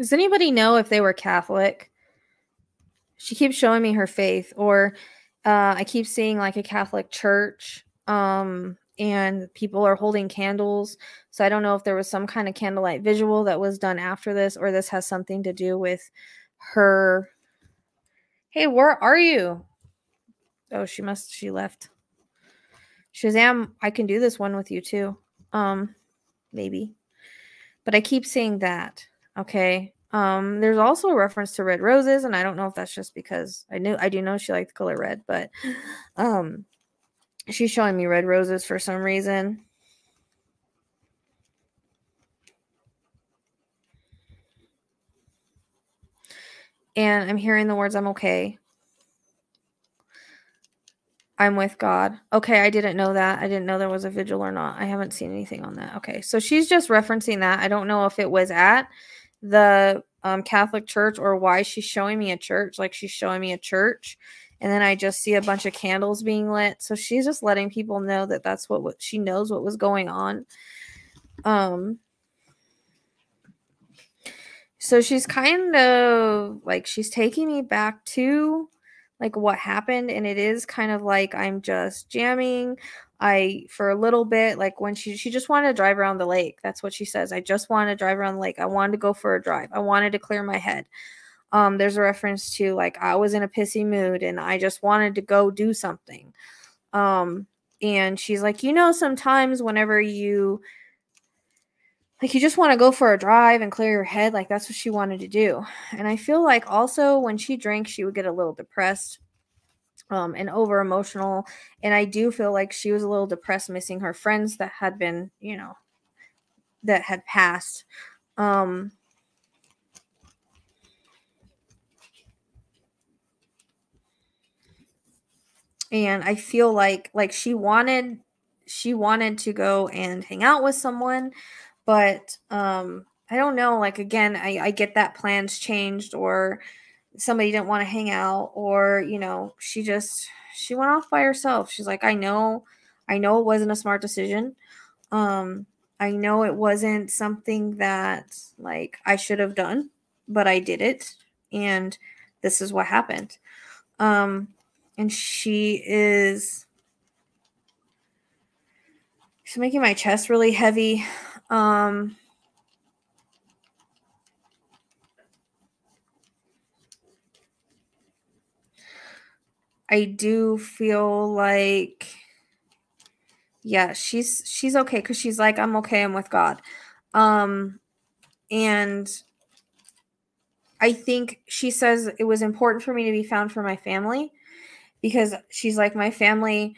Does anybody know if they were Catholic? She keeps showing me her faith, or I keep seeing like a Catholic church, and people are holding candles. So I don't know if there was some kind of candlelight visual that was done after this, or this has something to do with her. Hey, where are you? Oh, she left. Shazam, I can do this one with you too. Maybe. But I keep seeing that. Okay. There's also a reference to red roses, and I don't know if that's just because I do know she liked the color red, but she's showing me red roses for some reason. And I'm hearing the words, I'm okay. I'm with God. Okay, I didn't know that. I didn't know there was a vigil or not. I haven't seen anything on that. Okay, so she's just referencing that. I don't know if it was at the Catholic church or why she's showing me a church. Like, she's showing me a church, and then I just see a bunch of candles being lit. So she's just letting people know that that's what she knows what was going on. So she's kind of like, she's taking me back to like what happened, and it is kind of like I'm just jamming. For a little bit, like when she just wanted to drive around the lake. That's what she says. I just wanted to drive around the lake. I wanted to go for a drive. I wanted to clear my head. There's a reference to like I was in a pissy mood and I just wanted to go do something. And she's like, sometimes whenever you just want to go for a drive and clear your head, like that's what she wanted to do. And I feel like also when she drank, she would get a little depressed and over emotional. And I do feel like she was a little depressed missing her friends that had been, that had passed. And I feel like she wanted to go and hang out with someone, but I don't know, like again, I get that plans changed, or somebody didn't want to hang out, or she went off by herself. She's like, I know it wasn't a smart decision. I know it wasn't something that like I should have done, but I did it, and this is what happened. And she's making my chest really heavy. I do feel like, yeah, she's okay, because she's like, I'm okay, I'm with God. And I think she says it was important for me to be found for my family, because she's like, my family,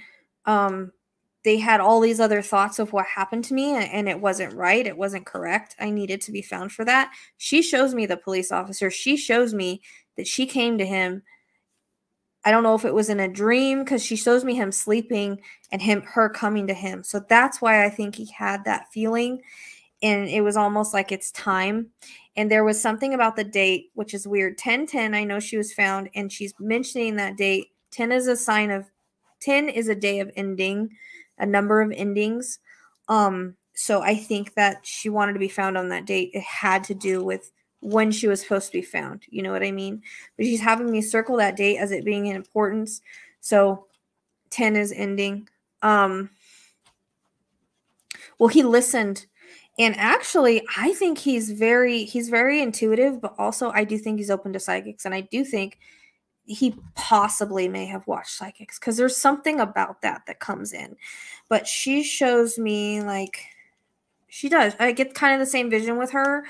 they had all these other thoughts of what happened to me, and it wasn't right. It wasn't correct. I needed to be found for that. She shows me the police officer. She shows me that she came to him. I don't know if it was in a dream, because she shows me him sleeping and her coming to him. So that's why I think he had that feeling. And it was almost like it's time. And there was something about the date, which is weird. 10/10, I know she was found, and she's mentioning that date. 10 is a sign of, 10 is a day of ending, a number of endings. So I think that she wanted to be found on that date. It had to do with when she was supposed to be found. You know what I mean? But she's having me circle that date as it being in importance. So 10 is ending. Well, he listened. And actually, I think he's very intuitive, but also I do think he's open to psychics. And I do think he possibly may have watched psychics, because there's something about that comes in. But she shows me like she does. I get kind of the same vision with her,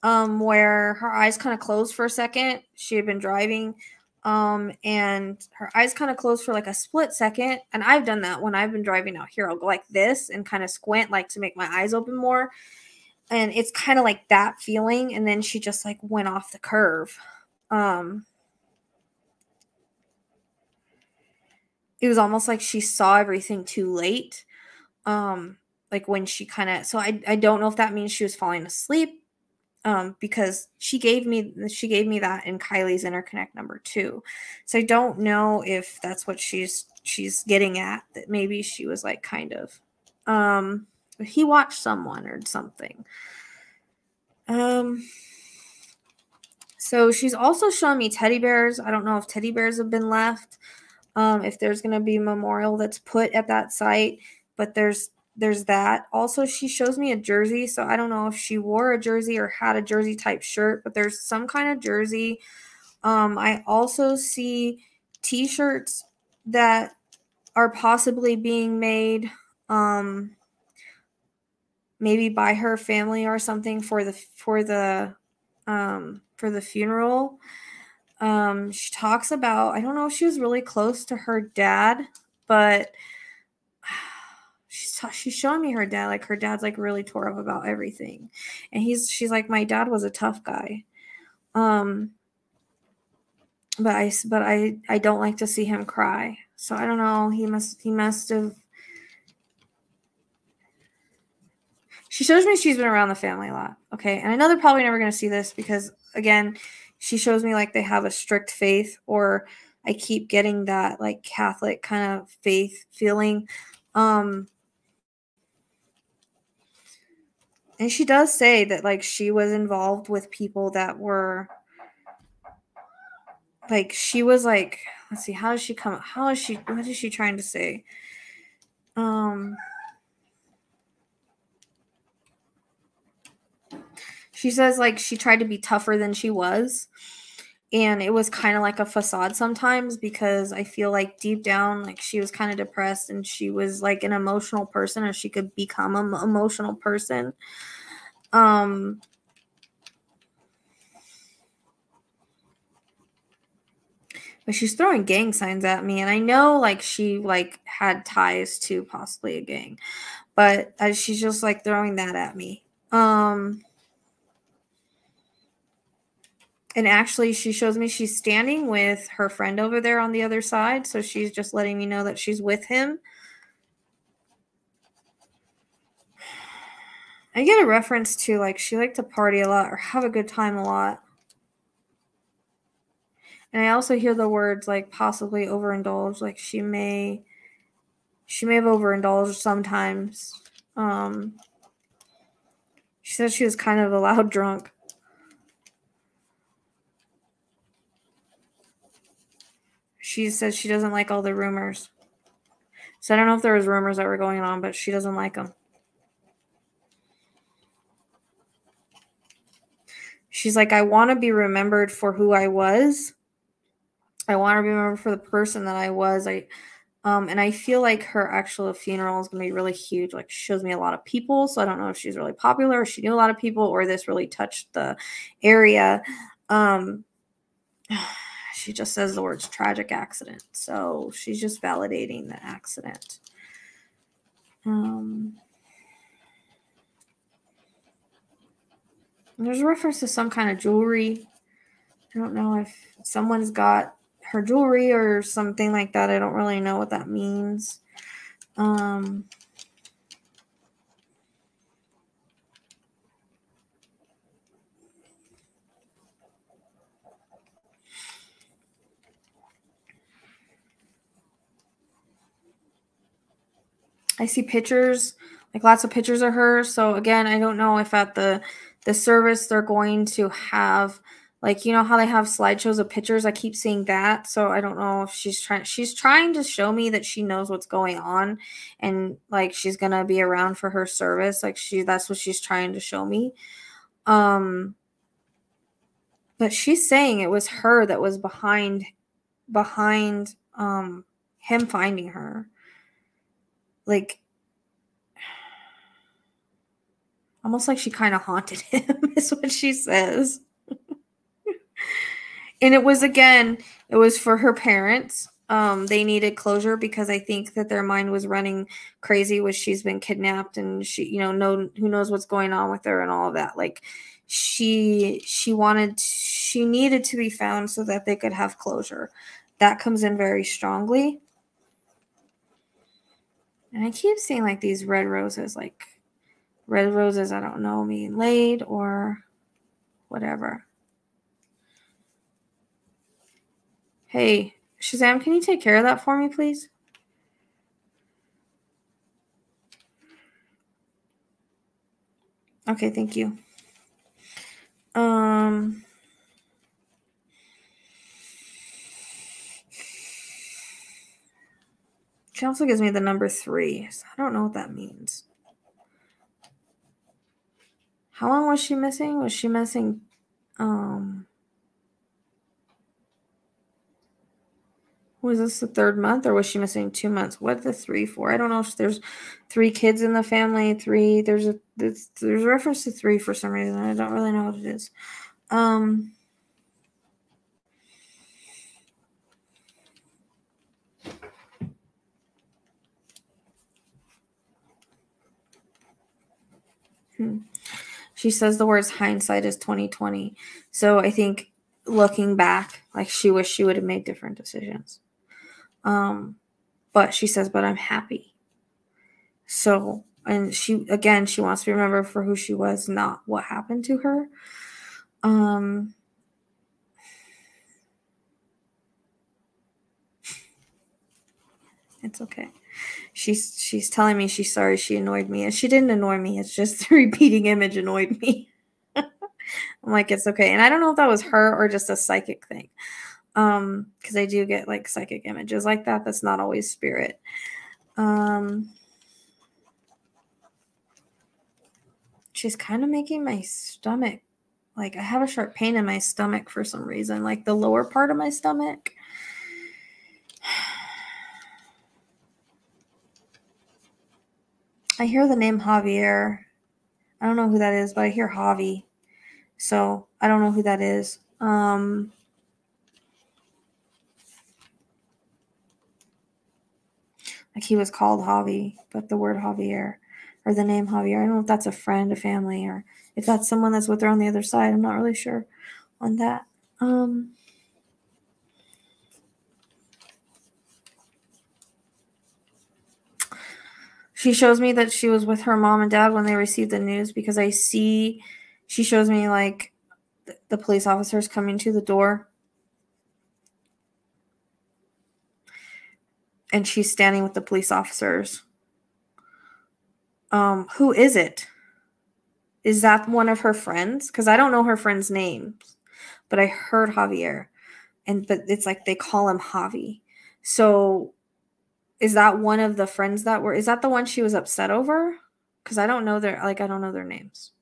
where her eyes kind of closed for a second. She had been driving, and her eyes kind of closed for like a split second. And I've done that when I've been driving out here. I'll go like this and kind of squint, like to make my eyes open more. And it's kind of like that feeling. And then she just like went off the curve. It was almost like she saw everything too late. Like when she kind of, so I don't know if that means she was falling asleep. Because she gave me that in Kylie's interconnect number 2. So I don't know if that's what she's getting at, that maybe she was like kind of, he watched someone or something. So she's also showing me teddy bears. I don't know if teddy bears have been left, if there's going to be a memorial that's put at that site, but there's that. Also, she shows me a jersey, so I don't know if she wore a jersey or had a jersey type shirt, but there's some kind of jersey. I also see t-shirts that are possibly being made, maybe by her family or something for the funeral. She talks about, I don't know if she was really close to her dad, but she's showing me her dad. Like, her dad's like really tore up about everything, and she's like, my dad was a tough guy. But I don't like to see him cry. So I don't know. He must have. She shows me she's been around the family a lot. Okay. And I know they're probably never going to see this because, again, she shows me like they have a strict faith, or I keep getting that like Catholic kind of faith feeling. And she does say that like she was involved with people that were like, she was like, let's see, what is she trying to say? She says like she tried to be tougher than she was, and it was kind of like a facade sometimes, because I feel like deep down, like, she was kind of depressed and she was like an emotional person, or she could become an emotional person. But she's throwing gang signs at me, and I know like she like had ties to possibly a gang, but she's just like throwing that at me. And actually, she shows me she's standing with her friend over there on the other side, so she's just letting me know that she's with him. I get a reference to like she liked to party a lot or have a good time a lot. And I also hear the words like possibly overindulge, like she may have overindulged sometimes. She said she was kind of a loud drunk. She said she doesn't like all the rumors. So I don't know if there was rumors that were going on, but she doesn't like them. She's like, I want to be remembered for who I was. I want to be remembered for the person that I was. And I feel like her actual funeral is going to be really huge. Like, she shows me a lot of people, so I don't know if she's really popular, or she knew a lot of people, or this really touched the area. She just says the words tragic accident, so she's just validating the accident. There's a reference to some kind of jewelry. I don't know if someone's got her jewelry or something like that. I don't really know what that means. I see pictures, like lots of pictures of her. So again, I don't know if at the service they're going to have, like, you know how they have slideshows of pictures. I keep seeing that. So I don't know if she's trying to show me that she knows what's going on, and like she's going to be around for her service. Like, that's what she's trying to show me. But she's saying it was her that was behind him finding her. Like, almost like she kind of haunted him is what she says. And it was for her parents. They needed closure because I think that their mind was running crazy with she's been kidnapped, and she, who knows what's going on with her and all of that. Like, she needed to be found so that they could have closure. That comes in very strongly. And I keep seeing like these red roses, I don't know, mean laid or whatever. Hey, Shazam, can you take care of that for me, please? Okay, thank you. also gives me the number 3. So I don't know what that means. How long was she missing? Was she missing was this the 3rd month, or was she missing 2 months? What the 3 for? I don't know if there's 3 kids in the family. 3. There's a reference to 3 for some reason. I don't really know what it is. She says the words hindsight is 2020. So I think looking back, like she wished she would have made different decisions. But she says, but I'm happy. So, and she wants to be remembered for who she was, not what happened to her. It's okay. She's telling me she's sorry she annoyed me, and she didn't annoy me. It's just the repeating image annoyed me. I'm like, it's okay. And I don't know if that was her or just a psychic thing. Because I do get like psychic images like that. That's not always spirit. She's kind of making my stomach, like I have a sharp pain in my stomach for some reason, like the lower part of my stomach. I hear the name Javier. I don't know who that is, but I hear Javi. So I don't know who that is. Like he was called Javi, but the word Javier or the name Javier, I don't know if that's a friend, a family, or if that's someone that's with her on the other side. I'm not really sure on that. She shows me that she was with her mom and dad when they received the news, because I see, she shows me like the police officers coming to the door. And she's standing with the police officers. Who is it? Is that one of her friends? Because I don't know her friends' names, but I heard Javier, but it's like they call him Javi. So is that one of the friends that were? Is that the one she was upset over? Because I don't know I don't know their names.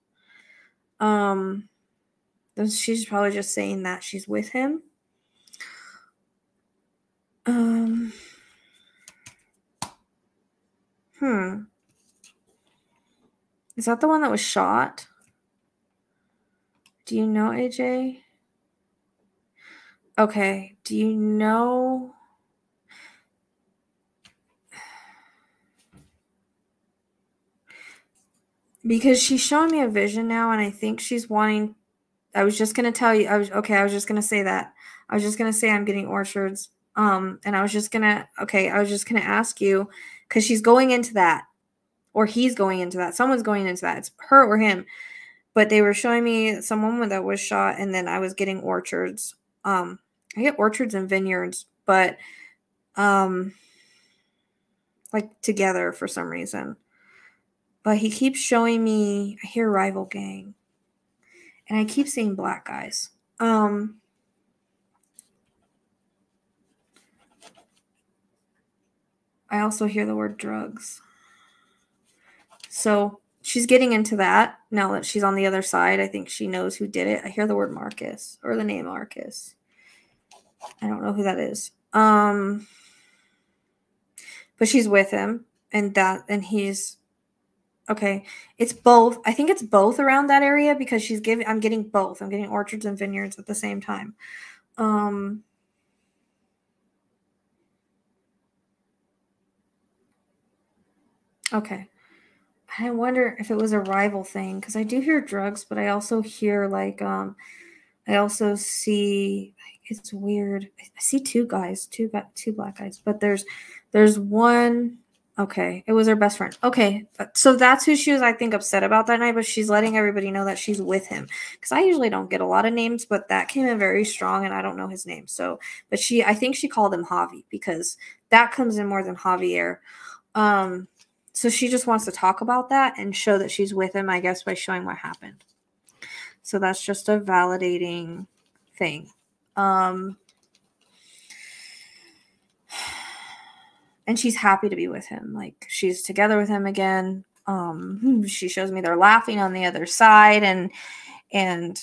She's probably just saying that she's with him. Is that the one that was shot? Do you know, AJ? Okay. Do you know? Because she's showing me a vision now, and I think she's wanting. I was just gonna tell you. I was just gonna say that. I was just gonna say I'm getting orchards. And I was just gonna. Okay, I was just gonna ask you, because she's going into that, or he's going into that. Someone's going into that. It's her or him. But they were showing me someone that was shot, and then I was getting orchards. I get orchards and vineyards, but like together for some reason. But he keeps showing me, I hear rival gang. And I keep seeing black guys. I also hear the word drugs. So she's getting into that now that she's on the other side. I think she knows who did it. I hear the word Marcus, or the name Marcus. I don't know who that is. But she's with him, and he's okay. It's both. I think it's both around that area, because I'm getting both. I'm getting orchards and vineyards at the same time. Okay. I wonder if it was a rival thing, because I do hear drugs, but I also hear like I also see, it's weird. I see two black guys, but there's one. Okay, it was her best friend. Okay, so that's who she was, I think, upset about that night, but she's letting everybody know that she's with him, because I usually don't get a lot of names, but that came in very strong, and I don't know his name. So, but I think she called him Javi, because that comes in more than Javier. So she just wants to talk about that and show that she's with him, I guess, by showing what happened. So that's just a validating thing. And she's happy to be with him. Like, she's together with him again. She shows me they're laughing on the other side, and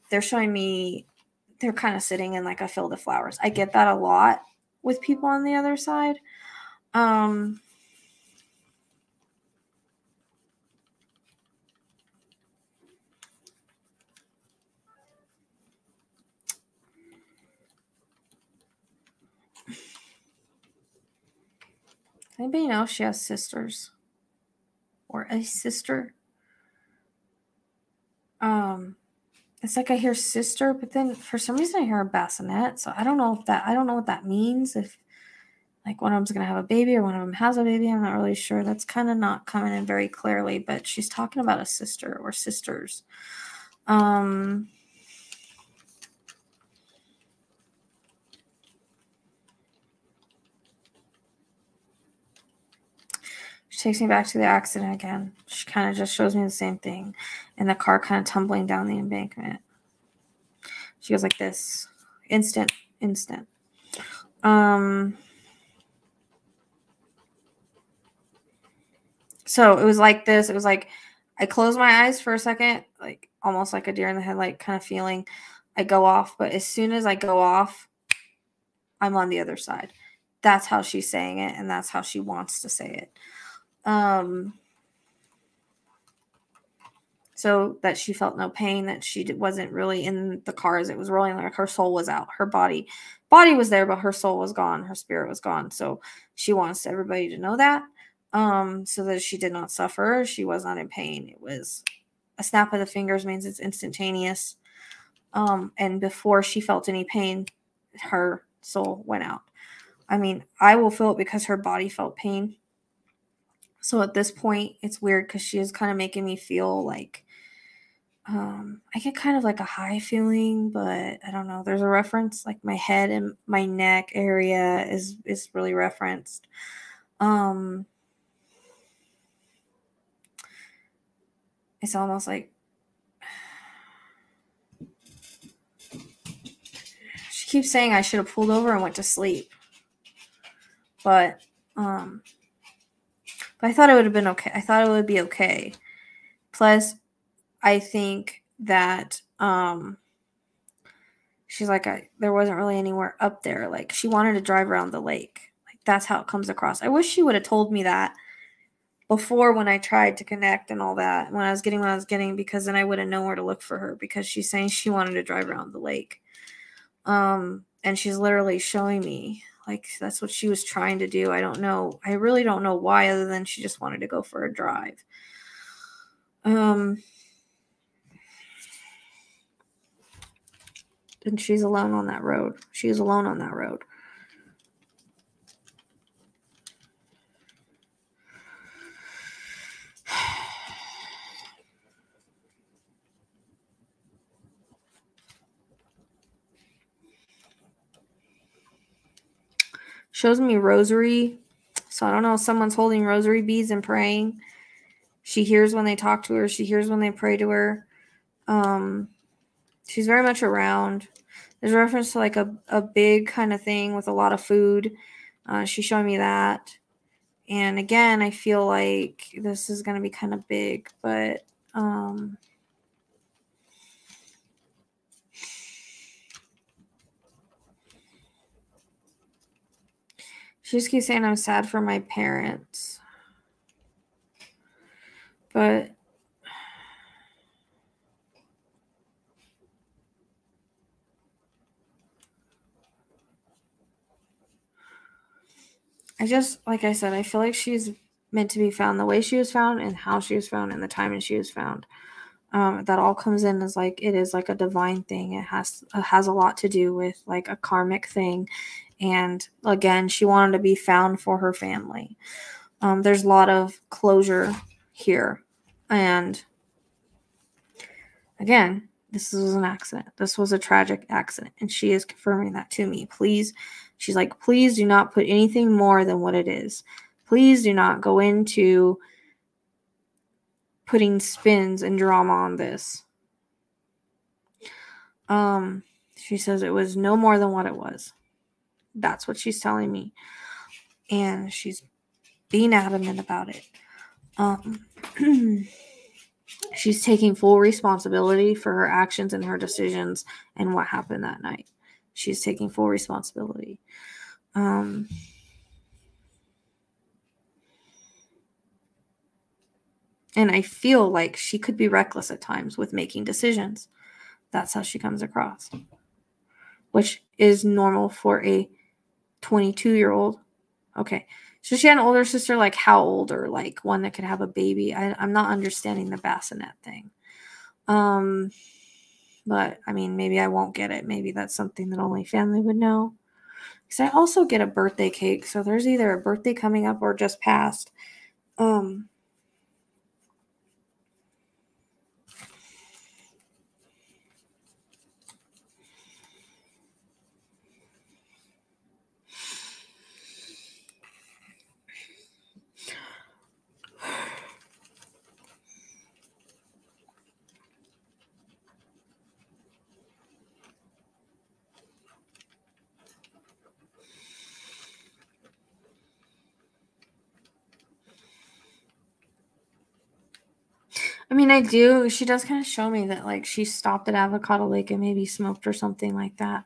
they're showing me they're kind of sitting in like a field of flowers. I get that a lot with people on the other side. Anybody know if she has sisters or a sister? It's like I hear sister, but then for some reason I hear a bassinet. So I don't know what that means. If like one of them's going to have a baby or one of them has a baby, I'm not really sure. That's kind of not coming in very clearly, but she's talking about a sister or sisters. She takes me back to the accident again. She kind of just shows me the same thing. And the car kind of tumbling down the embankment. She goes like this. Instant. So it was like this. It was like I close my eyes for a second, like almost like a deer in the headlight kind of feeling. I go off, but as soon as I go off, I'm on the other side. That's how she's saying it, and that's how she wants to say it. So that she felt no pain, that she wasn't really in the car as it was rolling, like her soul was out. Her body was there, but her soul was gone. Her spirit was gone. So she wants everybody to know that, so that she did not suffer. She was not in pain. It was a snap of the fingers means it's instantaneous. And before she felt any pain, her soul went out. I mean, I will feel it because her body felt pain. So at this point, it's weird because she is kind of making me feel like, I get kind of like a high feeling, but I don't know. There's a reference, like my head and my neck area is really referenced. It's almost like she keeps saying I should have pulled over and went to sleep. But I thought it would have been okay. I thought it would be okay. Plus, I think that she's like, there wasn't really anywhere up there. Like, she wanted to drive around the lake. Like, that's how it comes across. I wish she would have told me that before when I tried to connect and all that, when I was getting what I was getting, because then I would have known where to look for her, because she's saying she wanted to drive around the lake. And she's literally showing me, like, that's what she was trying to do. I don't know. I really don't know why, other than she just wanted to go for a drive. And she's alone on that road. She's alone on that road. Shows me rosary. So I don't know if someone's holding rosary beads and praying. She hears when they talk to her. She hears when they pray to her. She's very much around. There's a reference to like a big kind of thing with a lot of food. She's showing me that. And again, I feel like this is going to be kind of big, but she just keeps saying I'm sad for my parents. But I just, like I said, I feel like she's meant to be found the way she was found and how she was found and the time and she was found. That all comes in as like, it is like a divine thing. It has a lot to do with like a karmic thing. And again, she wanted to be found for her family. There's a lot of closure here. And again, this was an accident. This was a tragic accident. And she is confirming that to me. Please, she's like, please do not put anything more than what it is. Please do not go into putting spins and drama on this. She says it was no more than what it was. That's what she's telling me. and she's being adamant about it. She's taking full responsibility for her actions and her decisions and what happened that night. She's taking full responsibility. And I feel like she could be reckless at times with making decisions. That's how she comes across, which is normal for a 22-year-old. Okay. So she had an older sister, like how old, or like one that could have a baby? I'm not understanding the bassinet thing. But I mean, maybe I won't get it. Maybe that's something that only family would know. Because I also get a birthday cake. So there's either a birthday coming up or just passed. I mean, I do. She does kind of show me that, like, she stopped at Avocado Lake and maybe smoked or something like that.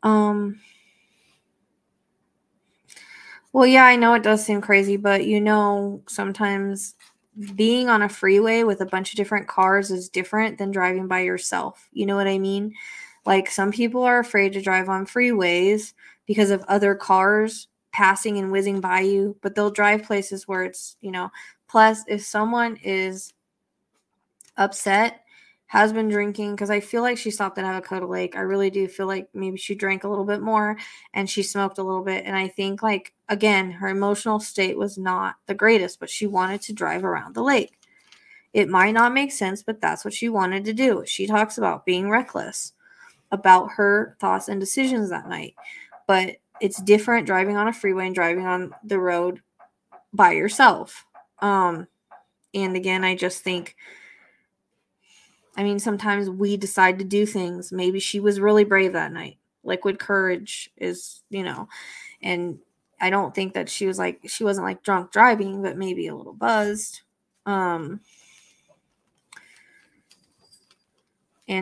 Well, yeah, I know it does seem crazy, but you know, sometimes being on a freeway with a bunch of different cars is different than driving by yourself. You know what I mean? Like, some people are afraid to drive on freeways because of other cars passing and whizzing by you, but they'll drive places where it's, you know, plus if someone is upset, has been drinking, because I feel like she stopped at Avocado Lake. I really do feel like maybe she drank a little bit more and she smoked a little bit. And I think, like, again, her emotional state was not the greatest, but she wanted to drive around the lake. It might not make sense, but that's what she wanted to do. She talks about being reckless about her thoughts and decisions that night. But it's different driving on a freeway and driving on the road by yourself. And again, I just think, I mean, sometimes we decide to do things. Maybe she was really brave that night. Liquid courage is, you know, and I don't think that she wasn't like drunk driving, but maybe a little buzzed. And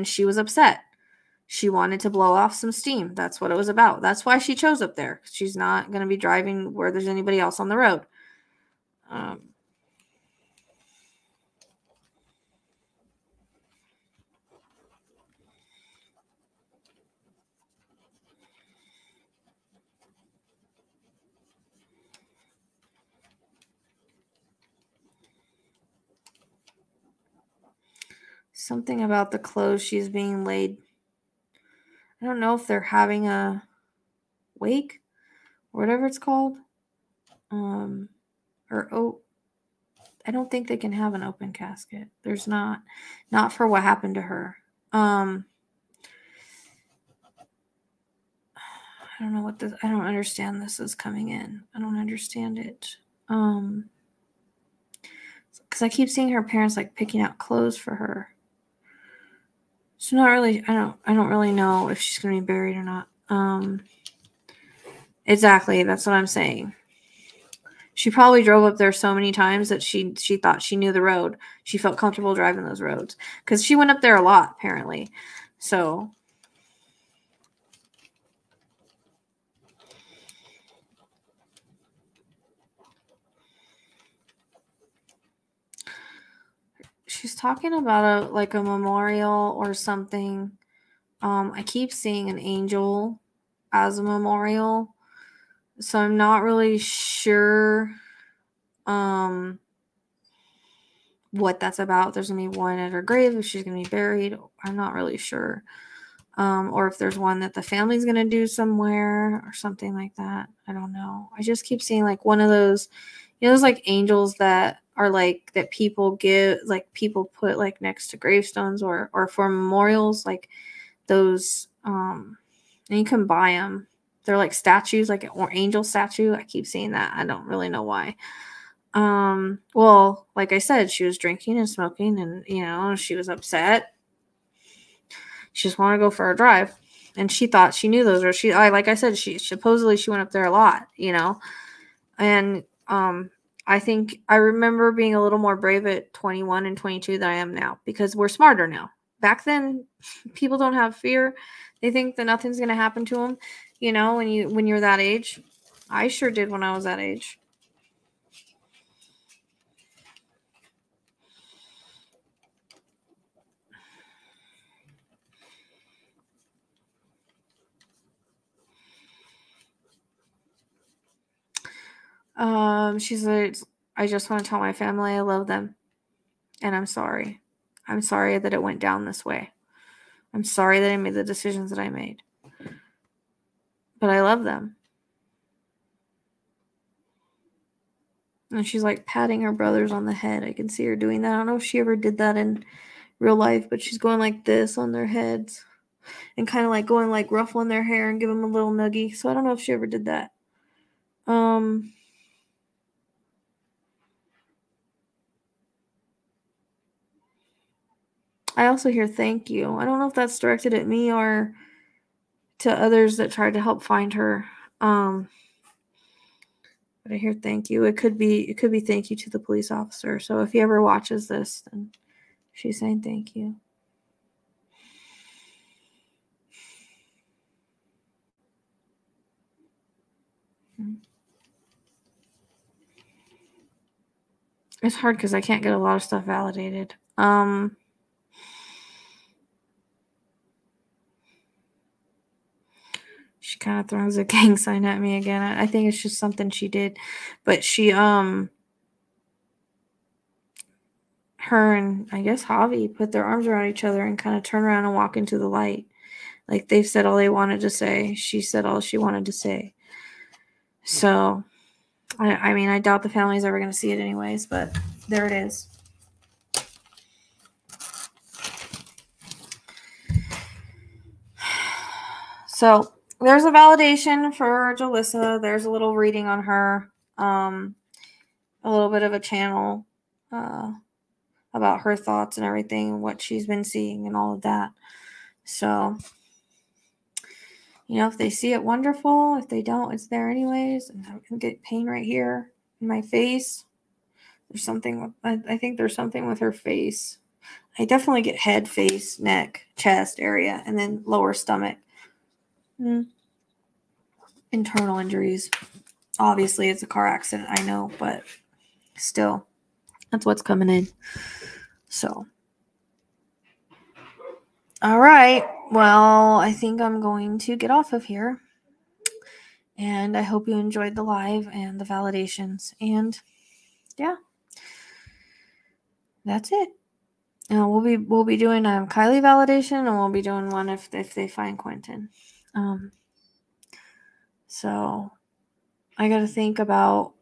she was upset. She wanted to blow off some steam. That's what it was about. That's why she chose up there. She's not going to be driving where there's anybody else on the road. Something about the clothes she's being laid. I don't know if they're having a wake or whatever it's called. I don't think they can have an open casket. There's not for what happened to her. I don't know what this, I don't understand this is coming in. I don't understand it. Because I keep seeing her parents like picking out clothes for her. So not really, I don't really know if she's going to be buried or not. Exactly, that's what I'm saying. She probably drove up there so many times that she thought she knew the road. She felt comfortable driving those roads because she went up there a lot, apparently. So she's talking about a memorial or something. I keep seeing an angel as a memorial, so I'm not really sure what that's about. There's gonna be one at her grave if she's gonna be buried. I'm not really sure. Or if there's one that the family's gonna do somewhere or something like that. I don't know. I just keep seeing like one of those, you know, those like angels that are like that people give, like people put like next to gravestones or for memorials, like those. And you can buy them. They're like statues, like an angel statue. I keep seeing that. I don't really know why. Well, like I said, she was drinking and smoking, and you know, she was upset. She just wanted to go for a drive, and she thought she knew those. Or like I said, she supposedly she went up there a lot, you know. And I think I remember being a little more brave at 21 and 22 than I am now, because we're smarter now. Back then, people don't have fear. They think that nothing's going to happen to them, you know, when you're that age. I sure did when I was that age. She's like, I just want to tell my family I love them, and I'm sorry. I'm sorry that it went down this way. I'm sorry that I made the decisions that I made. But I love them. And she's like patting her brothers on the head. I can see her doing that. I don't know if she ever did that in real life, but she's going like this on their heads and kind of like going like ruffling their hair and give them a little nuggie. So I don't know if she ever did that. I also hear thank you. I don't know if that's directed at me or to others that tried to help find her. But I hear thank you. It could be thank you to the police officer. So if he ever watches this, then she's saying thank you. It's hard because I can't get a lot of stuff validated. She kind of throws a gang sign at me again. I think it's just something she did. But she, her and I guess Javi put their arms around each other and kind of turn around and walk into the light. Like they've said all they wanted to say. She said all she wanted to say. So, I mean, I doubt the family's ever going to see it anyways, but there it is. So, there's a validation for Jolissa. There's a little reading on her. A little bit of a channel about her thoughts and everything, and what she's been seeing and all of that. So, you know, if they see it, wonderful. If they don't, it's there anyways. And I can get pain right here in my face. There's something, I think there's something with her face. I definitely get head, face, neck, chest area, and then lower stomach. Internal injuries. Obviously, it's a car accident, I know, but still, that's what's coming in. So, all right. Well, I think I'm going to get off of here. And I hope you enjoyed the live and the validations. And yeah, that's it. We'll be doing Kylie validation, and we'll be doing one if they find Quentin. So I got to think about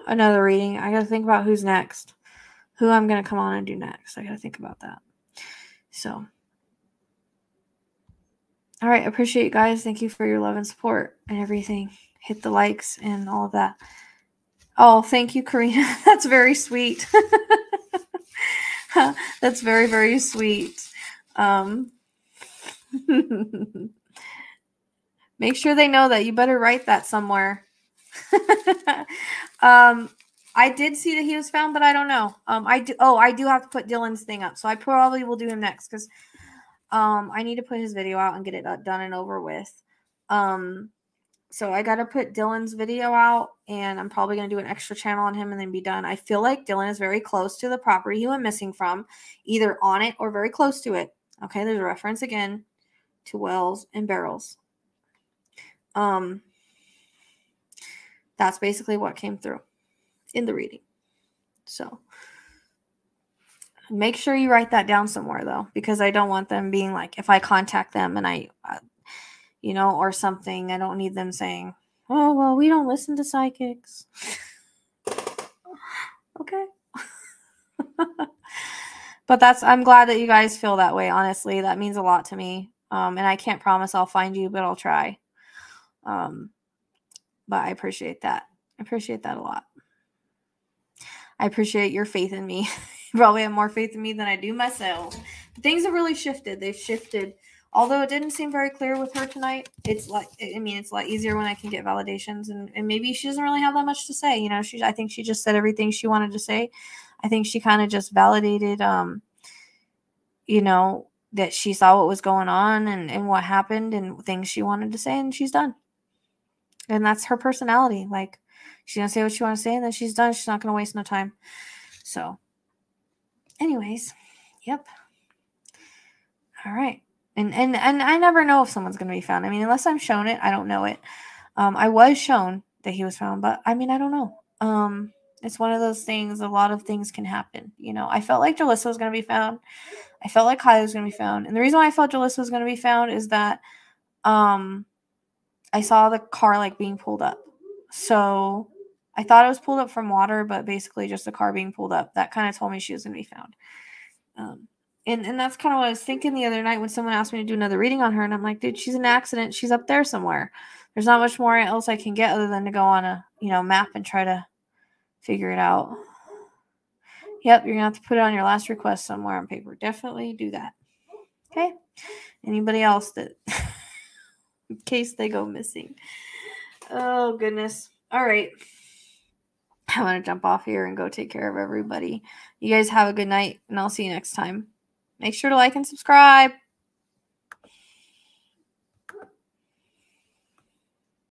another reading. I got to think about who's next, who I'm going to come on and do next. I got to think about that. So, all right. I appreciate you guys. Thank you for your love and support and everything. Hit the likes and all of that. Oh, thank you, Karina. That's very sweet. That's very, very sweet. Make sure they know that you better write that somewhere. I did see that he was found, but I don't know. I do have to put Dylan's thing up, so I probably will do him next because I need to put his video out and get it done and over with. So I got to put Dylan's video out, and I'm probably going to do an extra channel on him and then be done. I feel like Dylan is very close to the property he went missing from, either on it or very close to it. Okay, there's a reference again to wells and barrels. That's basically what came through in the reading. So make sure you write that down somewhere, though, because I don't want them being like, if I contact them and I, or something, I don't need them saying, oh, well, we don't listen to psychics. Okay. But I'm glad that you guys feel that way. Honestly, that means a lot to me. And I can't promise I'll find you, but I'll try. But I appreciate that. I appreciate that a lot. I appreciate your faith in me. You probably have more faith in me than I do myself. But things have really shifted. They've shifted Although it didn't seem very clear with her tonight, it's like, I mean, it's a lot easier when I can get validations, and maybe she doesn't really have that much to say. You know, I think she just said everything she wanted to say. I think she kind of just validated, you know, that she saw what was going on and what happened and things she wanted to say, and she's done. And that's her personality. Like, she's going to say what she wants to say, and then she's done. She's not going to waste no time. So, anyways, yep. All right. And I never know if someone's going to be found. I mean, unless I'm shown it, I don't know it. I was shown that he was found, but I mean, I don't know. It's one of those things. A lot of things can happen. You know, I felt like Jolissa was going to be found. I felt like Kylie was going to be found. And the reason why I felt Jolissa was going to be found is that I saw the car like being pulled up. So I thought it was pulled up from water, but basically just a car being pulled up. That kind of told me she was going to be found. And that's kind of what I was thinking the other night when someone asked me to do another reading on her. And I'm like, dude, she's in an accident. She's up there somewhere. There's not much more else I can get other than to go on a, you know, map and try to figure it out. Yep, you're going to have to put it on your last request somewhere on paper. Definitely do that. Okay? Anybody else that, in case they go missing. Oh, goodness. All right. I'm going to jump off here and go take care of everybody. You guys have a good night, and I'll see you next time. Make sure to like and subscribe.